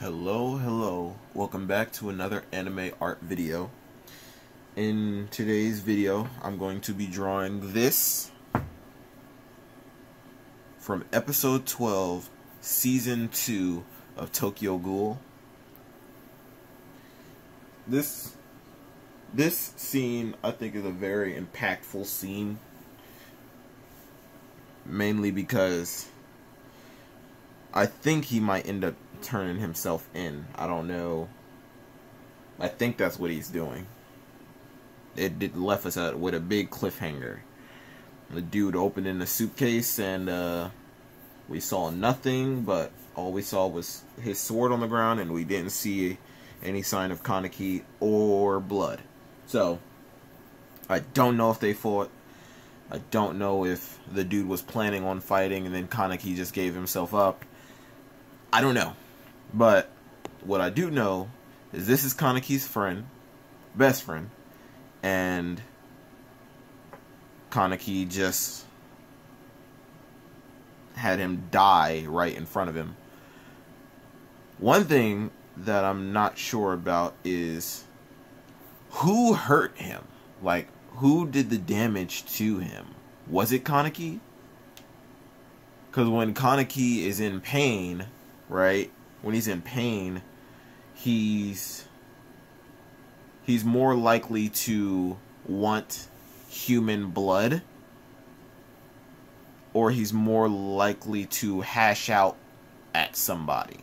Hello, welcome back to another anime art video. In today's video, I'm going to be drawing this from episode 12, season 2 of Tokyo Ghoul. This scene, I think, is a very impactful scene, mainly because I think he might end up turning himself in. I don't know. I think that's what he's doing. It left us with a big cliffhanger. The dude opened in the suitcase and we saw nothing, but all we saw was his sword on the ground, and we didn't see any sign of Kaneki or blood. So I don't know if they fought. I don't know if the dude was planning on fighting and then Kaneki just gave himself up. I don't know. But what I do know is this is Kaneki's friend, best friend, and Kaneki just had him die right in front of him. One thing that I'm not sure about is who hurt him? Like, who did the damage to him? Was it Kaneki? Because when Kaneki is in pain, right? When he's in pain, he's more likely to want human blood, or he's more likely to hash out at somebody.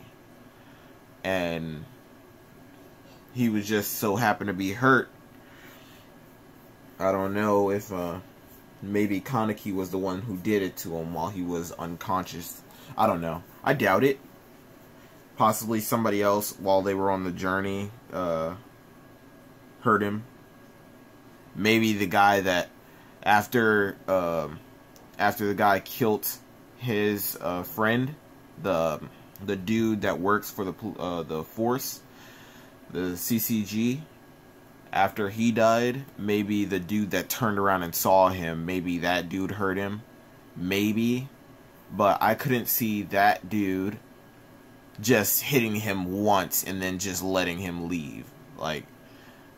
And he was just so happened to be hurt. I don't know if maybe Kaneki was the one who did it to him while he was unconscious. I don't know. I doubt it. Possibly somebody else while they were on the journey hurt him. Maybe the guy that after the guy killed his friend, the dude that works for the force, the CCG. After he died, maybe the dude that turned around and saw him, maybe that dude hurt him. Maybe, but I couldn't see that dude just hitting him once and then just letting him leave. Like,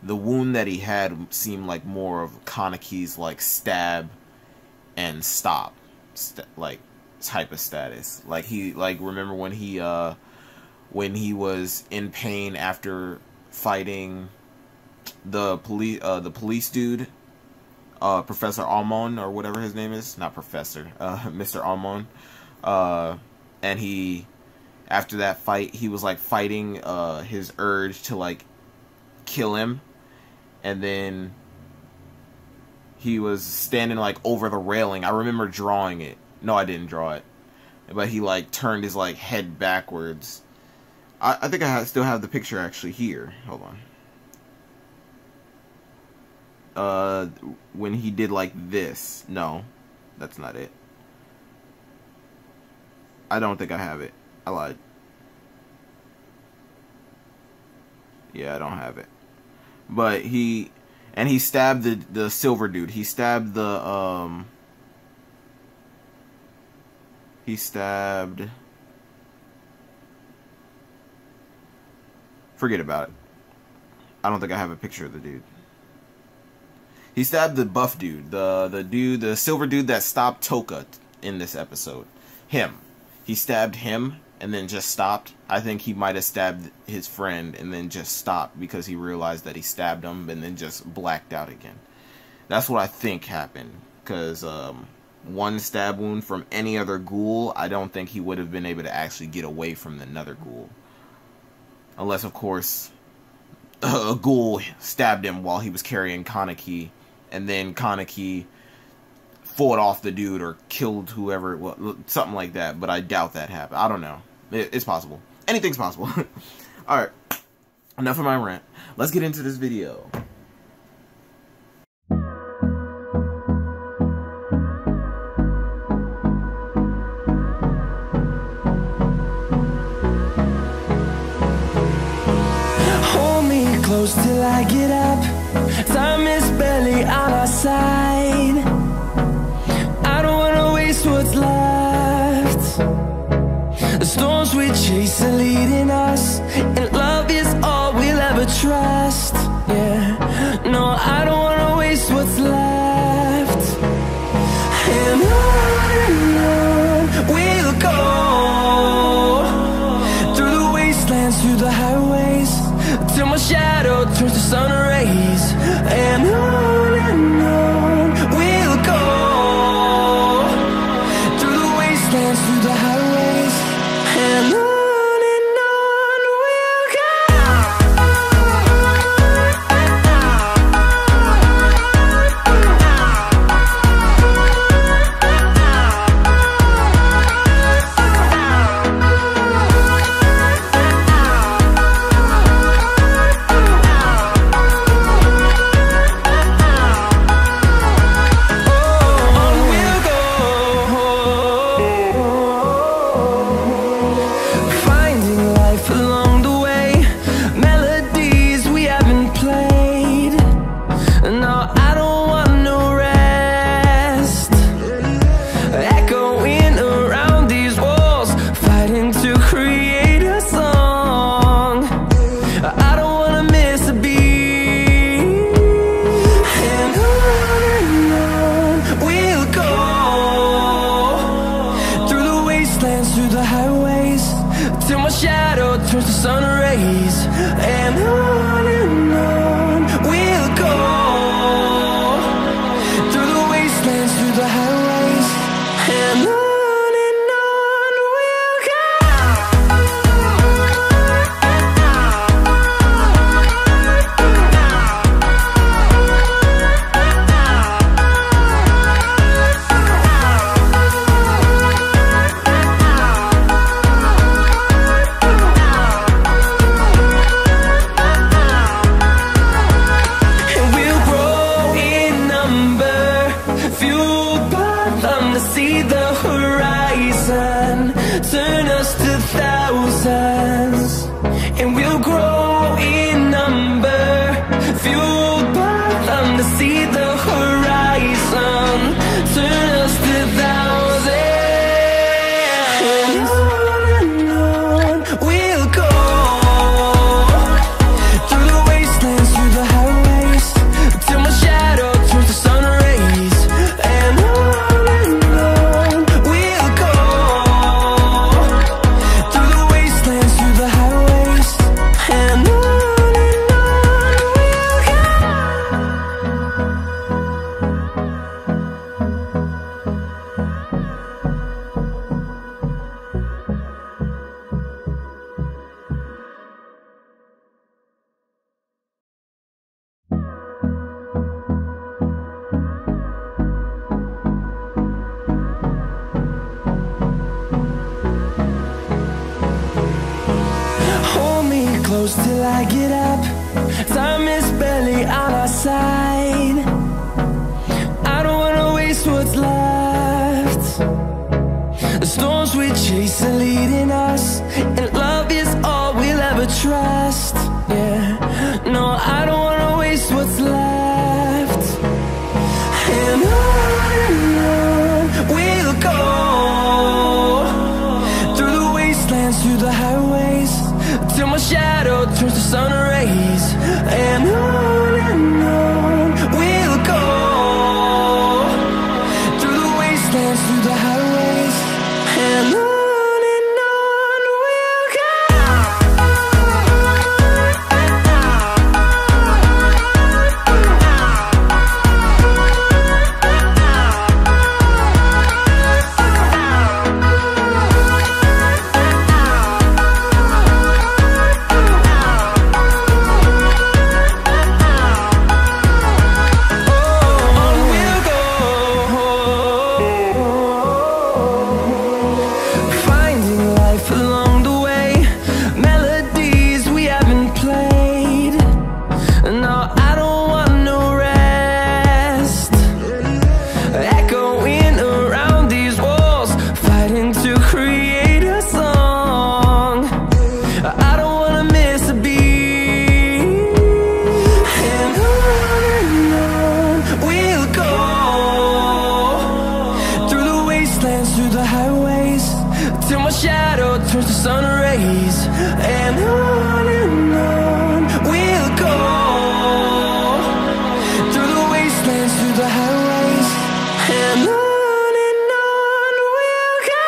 the wound that he had seemed like more of Kaneki's like stab and stop like type of status. Like, he, like, remember when he was in pain after fighting the police dude, Professor Almond, or whatever his name is, not Professor, Mr. Almond, and he, after that fight, he was like fighting his urge to like kill him, and then he was standing like over the railing. I remember drawing it. No, I didn't draw it, but he like turned his like head backwards. I think I still have the picture actually here. Hold on. When he did like this. No, that's not it. I don't think I have it. I lied. Yeah, I don't have it. But he stabbed the silver dude. He stabbed the forget about it. I don't think I have a picture of the dude. He stabbed the buff dude, the silver dude that stopped Toka in this episode. Him. He stabbed him and then just stopped. I think he might have stabbed his friend and then just stopped because he realized that he stabbed him and then just blacked out again. That's what I think happened. Because one stab wound from any other ghoul, I don't think he would have been able to actually get away from another ghoul. Unless, of course, a ghoul stabbed him while he was carrying Kaneki, and then Kaneki fought off the dude or killed whoever it was, something like that. But I doubt that happened. I don't know. It's possible. Anything's possible. Alright, enough of my rant. Let's get into this video. Hold me close till I get up. Time is barely on our side. I don't wanna waste what's left. storms we chase are leading us, and love is all we'll ever trust. Yeah, no, I don't wanna waste what's left. And on we'll go, through the wastelands, through the highways, till my shadow turns to sun rays. And on we'll go, through the wastelands, through the highways, and on. Through the highways, till my shadow turns to sun rays. And on we'll go, through the wastelands, through the highways, and on. See the horizon turn us to thousands, and we'll grow in number, fueled by them to see the horizon turn us to thousands. And on we'll go, through the wastelands, through the highways, till my shadow turns to sun rays. And close till I get up. Time is barely on our side. I don't wanna waste what's left. The storms we chase are leading us, and love is all we'll ever trust. Yeah, no, I don't wanna waste what's left. And on we'll go, through the wastelands, through the highways, till my shadow turns to sun rays. And on we'll go, through the wastelands, through the highways, and on. sun rays. And on we'll go, through the wastelands, through the highways. And on we'll go.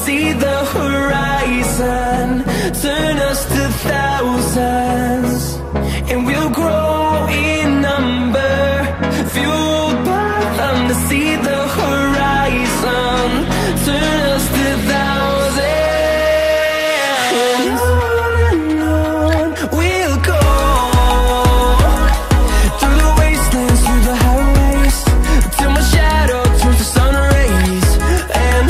See the horizon, turn us to thousands, and we'll grow in number, fueled by them to see the horizon, turn us to thousands, and on we'll go, through the wastelands, through the highways, till my shadow turns to sun rays. And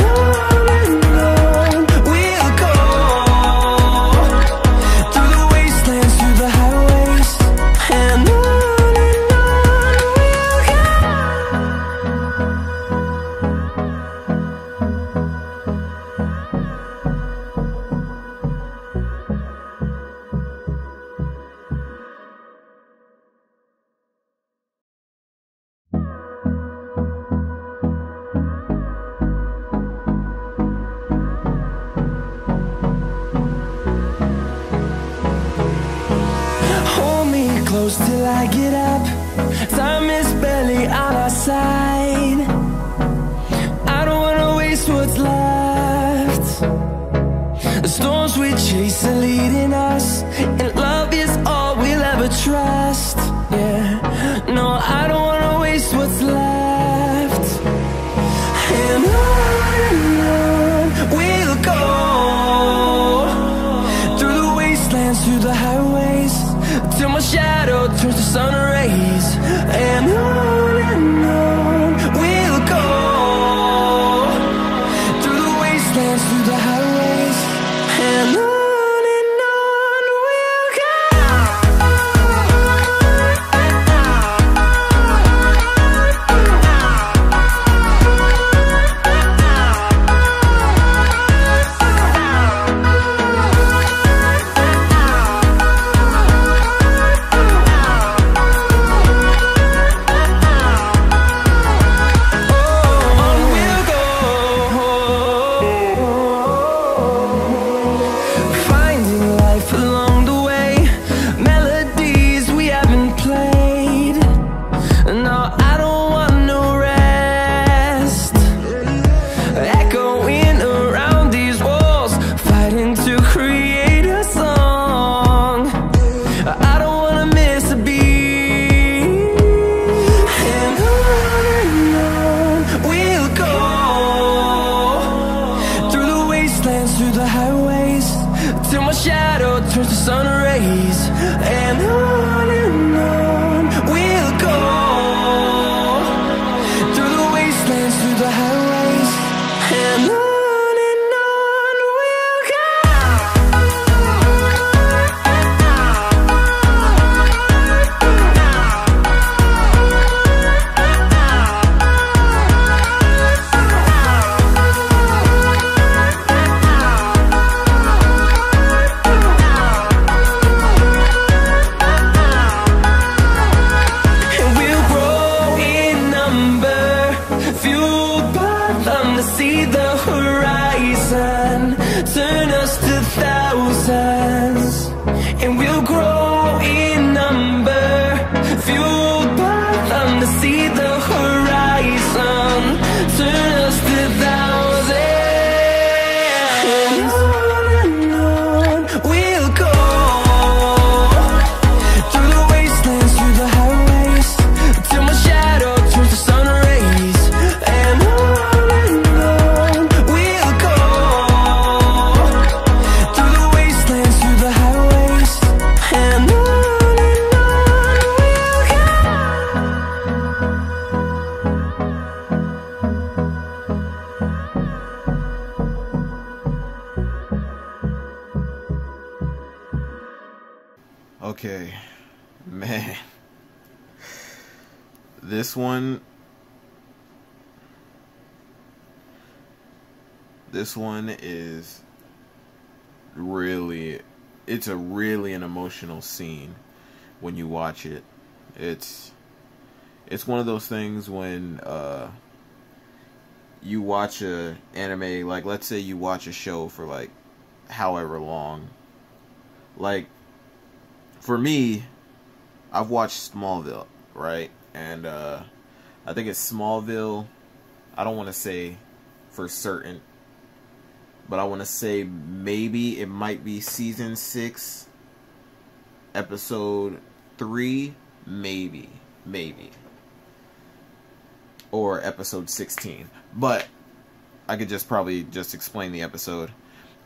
close till I get up. Time is barely on our side. I don't wanna waste what's left. The storms we chase are leading us, and love is all we'll ever trust. Yeah, no, I don't wanna waste what's left. And on we'll go, through the wastelands, through the highways, till my shadow turns to sun rays. And on we'll go, through the wastelands, through the highways. And on we'll go. Man. This one is really, it's a really an emotional scene when you watch it. It's one of those things when you watch a anime, like let's say you watch a show for like however long. Like for me, I've watched Smallville, right? And I think it's Smallville. I don't want to say for certain, but I want to say maybe it might be season 6, episode 3, maybe, or episode 16. But I could just probably just explain the episode.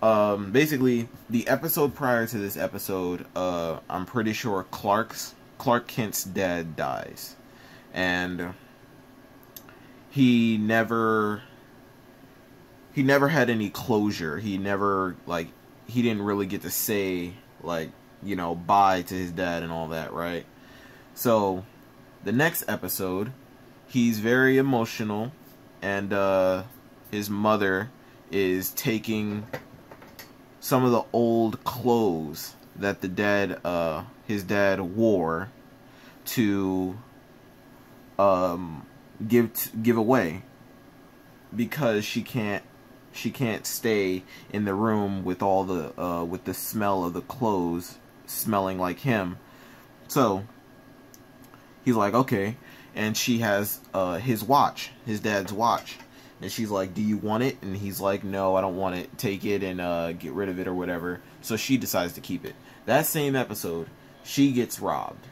Basically, the episode prior to this episode, I'm pretty sure Clark Kent's dad dies, and he never had any closure. He didn't really get to say, like, you know, bye to his dad and all that, right? So the next episode, he's very emotional, and his mother is taking some of the old clothes that his dad wore to give away, because she can't stay in the room with all the with the smell of the clothes smelling like him. So he's like, okay, and she has his dad's watch, and she's like, do you want it? And he's like, no, I don't want it, take it and get rid of it or whatever. So she decides to keep it. That same episode, she gets robbed.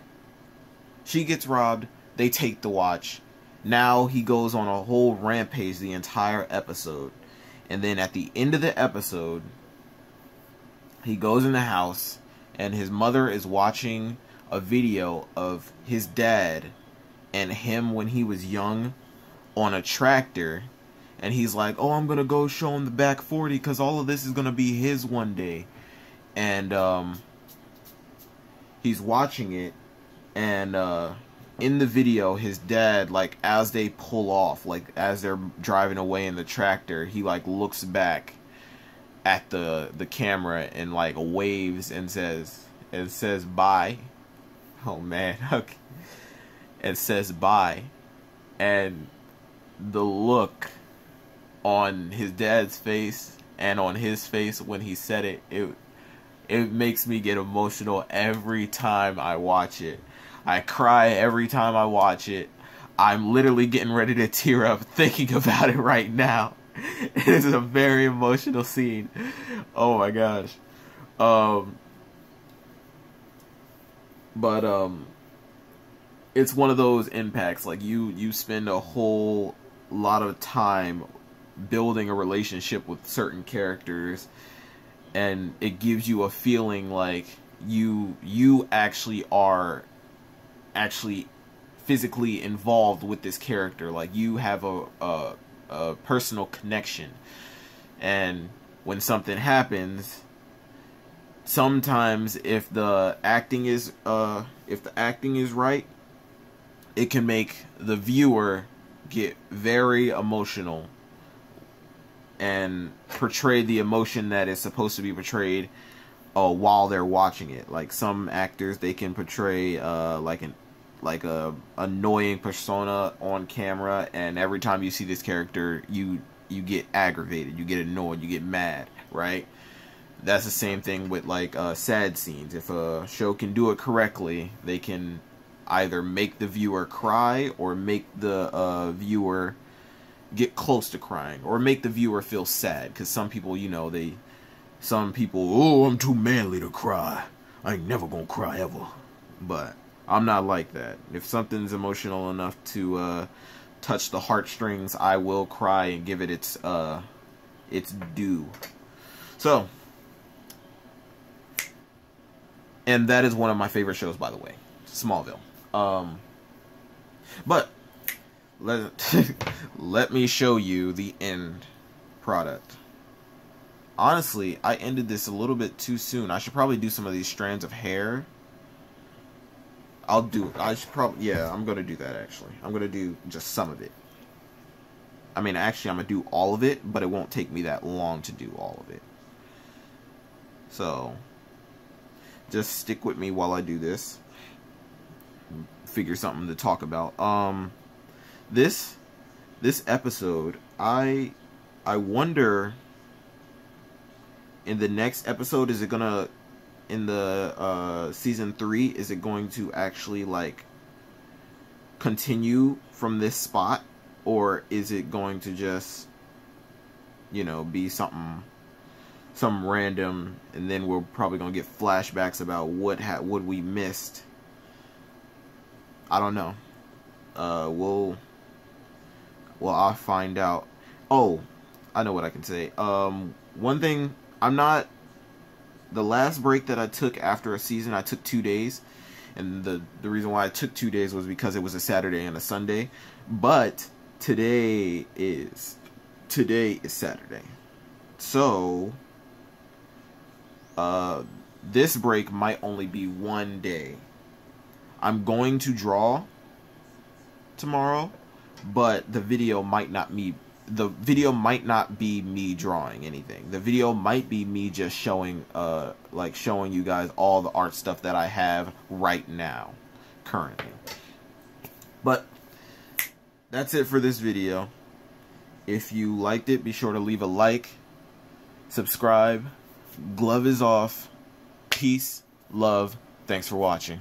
They take the watch. Now he goes on a whole rampage the entire episode. And then at the end of the episode, he goes in the house, and his mother is watching a video of his dad and him when he was young on a tractor. And he's like, oh, I'm going to go show him the back 40 because all of this is going to be his one day. And he's watching it, and in the video, his dad, like, as they pull off, like, as they're driving away in the tractor, he, like, looks back at the camera and, like, waves and says bye. Oh, man. Okay. And says bye. And the look on his dad's face and on his face when he said it, it makes me get emotional every time I watch it. I cry every time I watch it. I'm literally getting ready to tear up thinking about it right now. It is a very emotional scene. Oh my gosh. But it's one of those impacts. Like, you spend a whole lot of time building a relationship with certain characters, and it gives you a feeling like you actually are physically involved with this character. Like, you have a personal connection. And when something happens, sometimes if the acting is right, it can make the viewer get very emotional and portray the emotion that is supposed to be portrayed while they're watching it. Like, some actors, they can portray like a annoying persona on camera, and every time you see this character, you get aggravated, you get annoyed, you get mad, right? That's the same thing with, like, sad scenes. If a show can do it correctly, they can either make the viewer cry or make the viewer get close to crying, or make the viewer feel sad. Because some people, you know, oh, I'm too manly to cry, I ain't never gonna cry ever. But I'm not like that. If something's emotional enough to touch the heartstrings, I will cry and give it its due. So, and that is one of my favorite shows, by the way, Smallville. But let me show you the end product. Honestly, I ended this a little bit too soon. I should probably do some of these strands of hair I'll do it. I should probably, yeah, I'm gonna do that actually. I'm gonna do just some of it. I mean, actually, I'm gonna do all of it, but it won't take me that long to do all of it. So, just stick with me while I do this. Figure something to talk about. This episode, I wonder, in the next episode, is it gonna, in the season 3, is it going to actually like continue from this spot, or is it going to just, you know, be some random, and then we're probably gonna get flashbacks about what we missed. I don't know. I'll find out. Oh, I know what I can say. One thing, the last break that I took after a season, I took 2 days. And the reason why I took 2 days was because it was a Saturday and a Sunday. But today is Saturday. So, this break might only be 1 day. I'm going to draw tomorrow, but the video might not be me drawing anything. The video might be me just showing you guys all the art stuff that I have right now, currently. But that's it for this video. If you liked it, be sure to leave a like, subscribe. Glove is off. Peace, love, thanks for watching.